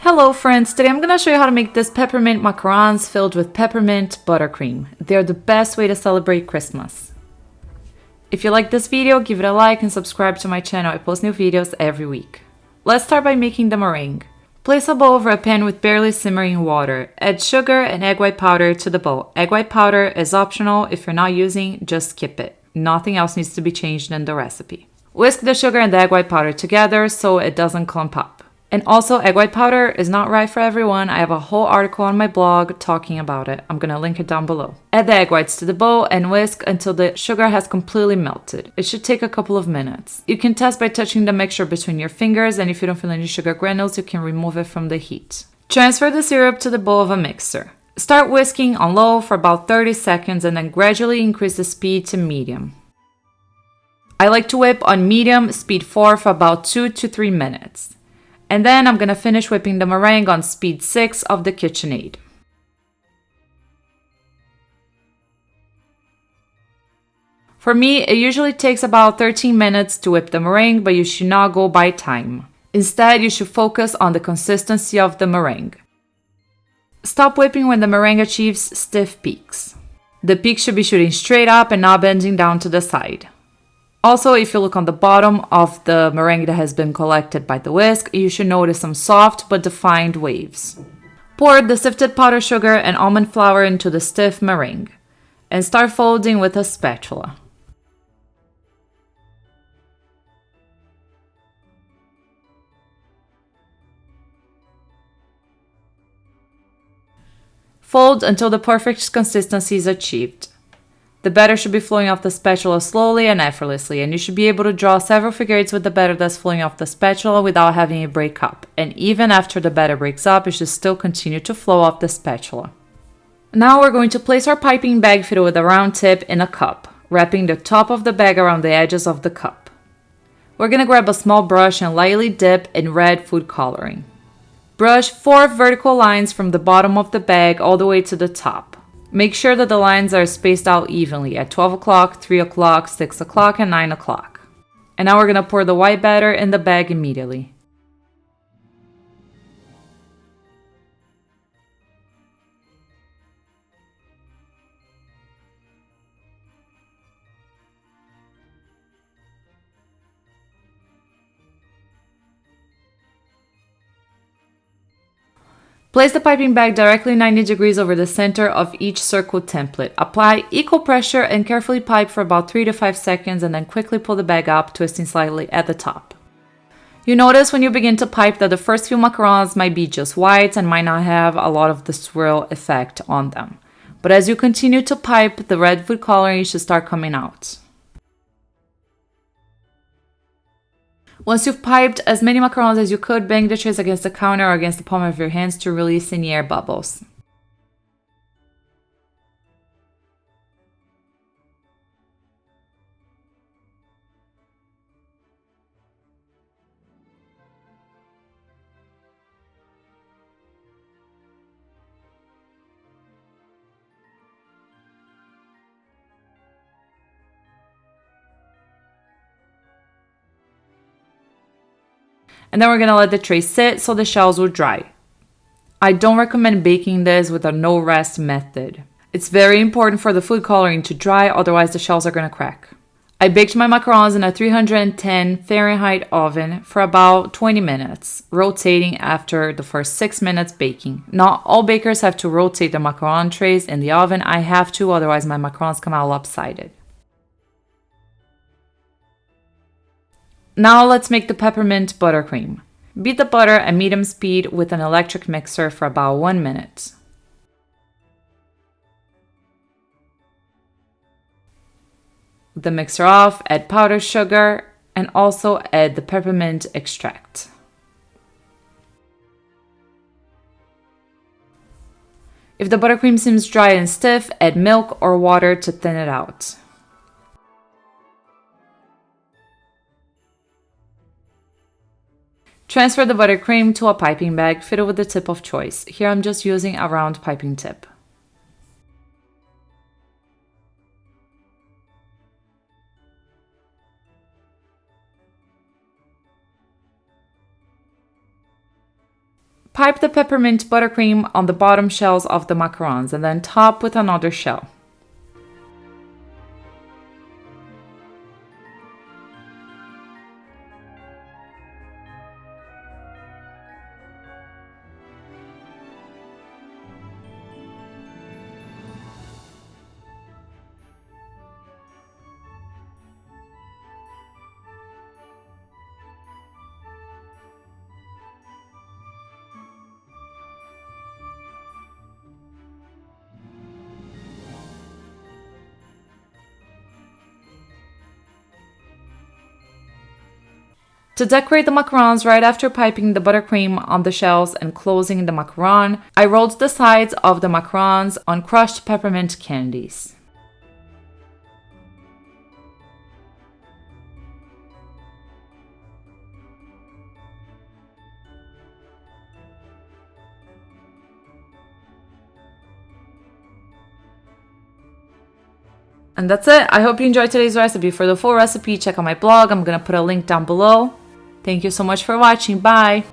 Hello friends, today I'm going to show you how to make this peppermint macarons filled with peppermint buttercream. They're the best way to celebrate Christmas. If you like this video, give it a like and subscribe to my channel. I post new videos every week. Let's start by making the meringue. Place a bowl over a pan with barely simmering water. Add sugar and egg white powder to the bowl. Egg white powder is optional. If you're not using, just skip it. Nothing else needs to be changed in the recipe. Whisk the sugar and the egg white powder together so it doesn't clump up. And also, egg white powder is not right for everyone. I have a whole article on my blog talking about it. I'm gonna link it down below. Add the egg whites to the bowl and whisk until the sugar has completely melted. It should take a couple of minutes. You can test by touching the mixture between your fingers, and if you don't feel any sugar granules, you can remove it from the heat. Transfer the syrup to the bowl of a mixer. Start whisking on low for about 30 seconds and then gradually increase the speed to medium. I like to whip on medium, speed 4 for about 2 to 3 minutes. And then I'm gonna finish whipping the meringue on speed 6 of the KitchenAid. For me, it usually takes about 13 minutes to whip the meringue, but you should not go by time. Instead, you should focus on the consistency of the meringue. Stop whipping when the meringue achieves stiff peaks. The peaks should be shooting straight up and not bending down to the side. Also, if you look on the bottom of the meringue that has been collected by the whisk, you should notice some soft but defined waves. Pour the sifted powdered sugar and almond flour into the stiff meringue and start folding with a spatula. Fold until the perfect consistency is achieved. The batter should be flowing off the spatula slowly and effortlessly, and you should be able to draw several figure eights with the batter that's flowing off the spatula without having it break up. And even after the batter breaks up, it should still continue to flow off the spatula. Now we're going to place our piping bag fitted with a round tip in a cup, wrapping the top of the bag around the edges of the cup. We're going to grab a small brush and lightly dip in red food coloring. Brush 4 vertical lines from the bottom of the bag all the way to the top. Make sure that the lines are spaced out evenly at 12 o'clock, 3 o'clock, 6 o'clock, and 9 o'clock. And now we're going to pour the white batter in the bag immediately. Place the piping bag directly 90 degrees over the center of each circle template. Apply equal pressure and carefully pipe for about 3 to 5 seconds and then quickly pull the bag up, twisting slightly at the top. You notice when you begin to pipe that the first few macarons might be just white and might not have a lot of the swirl effect on them. But as you continue to pipe, the red food coloring should start coming out. Once you've piped as many macarons as you could, bang the trays against the counter or against the palm of your hands to release any air bubbles. And then we're going to let the tray sit so the shells will dry. I don't recommend baking this with a no-rest method. It's very important for the food coloring to dry, otherwise the shells are going to crack. I baked my macarons in a 310 Fahrenheit oven for about 20 minutes, rotating after the first 6 minutes baking. Not all bakers have to rotate their macaron trays in the oven. I have to, otherwise my macarons come out lopsided. Now let's make the peppermint buttercream. Beat the butter at medium speed with an electric mixer for about 1 minute. With the mixer off, add powdered sugar and also add the peppermint extract. If the buttercream seems dry and stiff, add milk or water to thin it out. Transfer the buttercream to a piping bag fitted with the tip of choice. Here I'm just using a round piping tip. Pipe the peppermint buttercream on the bottom shells of the macarons and then top with another shell. To decorate the macarons right after piping the buttercream on the shells and closing the macaron, I rolled the sides of the macarons on crushed peppermint candies. And that's it. I hope you enjoyed today's recipe. For the full recipe, check out my blog. I'm gonna put a link down below. Thank you so much for watching. Bye!